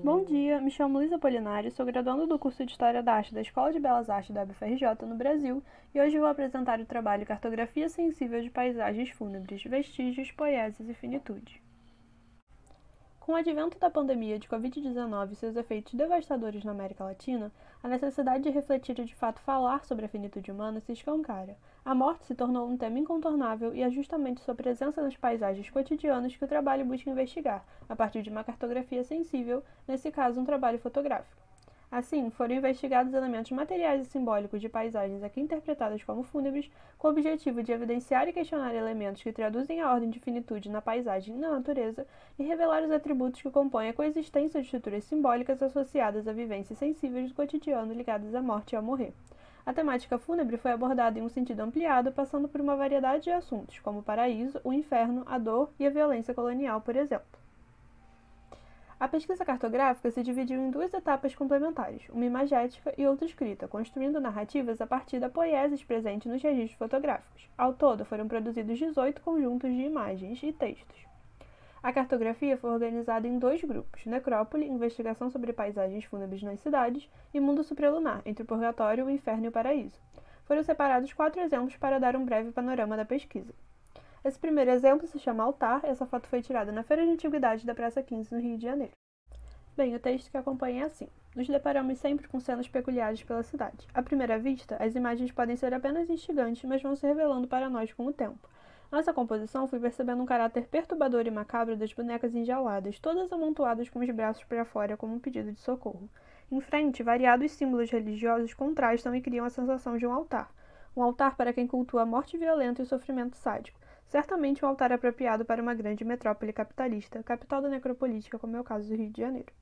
Bom dia, me chamo Luísa Apolinário, sou graduanda do curso de História da Arte da Escola de Belas Artes da UFRJ no Brasil e hoje vou apresentar o trabalho Cartografia Sensível de Paisagens Fúnebres, Vestígios, Poieses e Finitude. Com o advento da pandemia de Covid-19 e seus efeitos devastadores na América Latina, a necessidade de refletir e de fato falar sobre a finitude humana se escancara. A morte se tornou um tema incontornável e é justamente sua presença nas paisagens cotidianas que o trabalho busca investigar, a partir de uma cartografia sensível, nesse caso um trabalho fotográfico. Assim, foram investigados elementos materiais e simbólicos de paisagens aqui interpretadas como fúnebres, com o objetivo de evidenciar e questionar elementos que traduzem a ordem de finitude na paisagem e na natureza e revelar os atributos que compõem a coexistência de estruturas simbólicas associadas a vivências sensíveis do cotidiano ligadas à morte e ao morrer. A temática fúnebre foi abordada em um sentido ampliado, passando por uma variedade de assuntos, como o paraíso, o inferno, a dor e a violência colonial, por exemplo. A pesquisa cartográfica se dividiu em duas etapas complementares, uma imagética e outra escrita, construindo narrativas a partir da poieses presente nos registros fotográficos. Ao todo, foram produzidos 18 conjuntos de imagens e textos. A cartografia foi organizada em dois grupos, Necrópole, investigação sobre paisagens fúnebres nas cidades, e Mundo Supralunar, entre o purgatório, o inferno e o paraíso. Foram separados 4 exemplos para dar um breve panorama da pesquisa. Esse primeiro exemplo se chama Altar, essa foto foi tirada na Feira de Antiguidades da Praça 15, no Rio de Janeiro. Bem, o texto que acompanha é assim. Nos deparamos sempre com cenas peculiares pela cidade. À primeira vista, as imagens podem ser apenas instigantes, mas vão se revelando para nós com o tempo. Nessa composição, fui percebendo um caráter perturbador e macabro das bonecas enjauladas, todas amontoadas com os braços para fora como um pedido de socorro. Em frente, variados símbolos religiosos contrastam e criam a sensação de um altar. Um altar para quem cultua a morte violenta e o sofrimento sádico. Certamente um altar apropriado para uma grande metrópole capitalista, capital da necropolítica, como é o caso do Rio de Janeiro.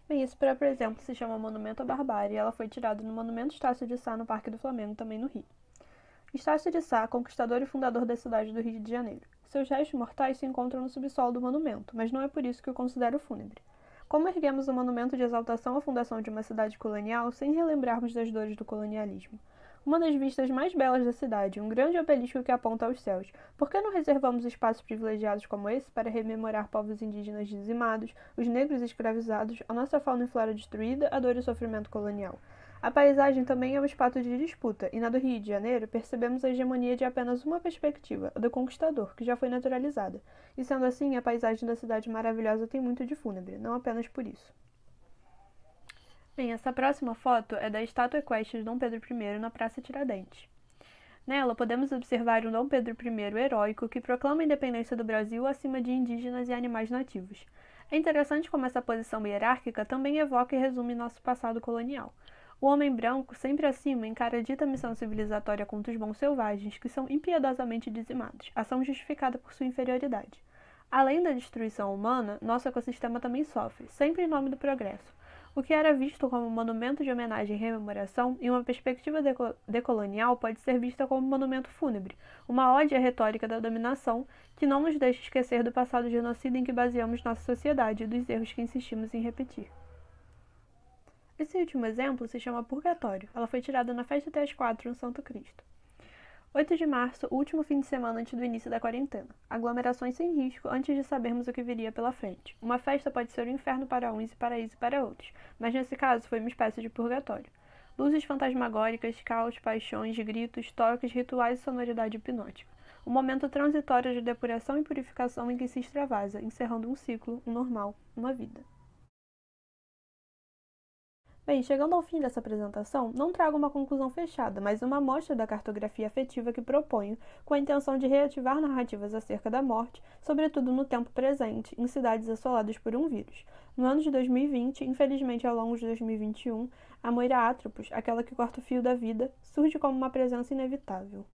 Bem, esse próprio exemplo se chama Monumento à Barbárie e ela foi tirada no Monumento Estácio de Sá, no Parque do Flamengo, também no Rio. Estácio de Sá, conquistador e fundador da cidade do Rio de Janeiro. Seus restos mortais se encontram no subsolo do monumento, mas não é por isso que o considero fúnebre. Como erguemos um monumento de exaltação à fundação de uma cidade colonial sem relembrarmos das dores do colonialismo? Uma das vistas mais belas da cidade, um grande obelisco que aponta aos céus. Por que não reservamos espaços privilegiados como esse para rememorar povos indígenas dizimados, os negros escravizados, a nossa fauna e flora destruída, a dor e o sofrimento colonial? A paisagem também é um espaço de disputa, e na do Rio de Janeiro percebemos a hegemonia de apenas uma perspectiva, a do conquistador, que já foi naturalizada. E sendo assim, a paisagem da cidade maravilhosa tem muito de fúnebre, não apenas por isso. Bem, essa próxima foto é da estátua equestre de Dom Pedro I na Praça Tiradentes. Nela, podemos observar um Dom Pedro I heróico que proclama a independência do Brasil acima de indígenas e animais nativos. É interessante como essa posição hierárquica também evoca e resume nosso passado colonial. O homem branco, sempre acima, encara a dita missão civilizatória contra os bons selvagens, que são impiedosamente dizimados, ação justificada por sua inferioridade. Além da destruição humana, nosso ecossistema também sofre, sempre em nome do progresso. O que era visto como um monumento de homenagem e rememoração, em uma perspectiva decolonial, pode ser vista como um monumento fúnebre, uma ode à retórica da dominação, que não nos deixa esquecer do passado genocida em que baseamos nossa sociedade e dos erros que insistimos em repetir. Esse último exemplo se chama Purgatório. Ela foi tirada na Festa até às 4 no Santo Cristo. 8 de março, último fim de semana antes do início da quarentena. Aglomerações sem risco antes de sabermos o que viria pela frente. Uma festa pode ser um inferno para uns e paraíso para outros, mas nesse caso foi uma espécie de purgatório. Luzes fantasmagóricas, caos, paixões, gritos, toques, rituais e sonoridade hipnótica. Um momento transitório de depuração e purificação em que se extravasa, encerrando um ciclo, um normal, uma vida. Bem, chegando ao fim dessa apresentação, não trago uma conclusão fechada, mas uma amostra da cartografia afetiva que proponho, com a intenção de reativar narrativas acerca da morte, sobretudo no tempo presente, em cidades assoladas por um vírus. No ano de 2020, infelizmente ao longo de 2021, a Moira Atropos, aquela que corta o fio da vida, surge como uma presença inevitável.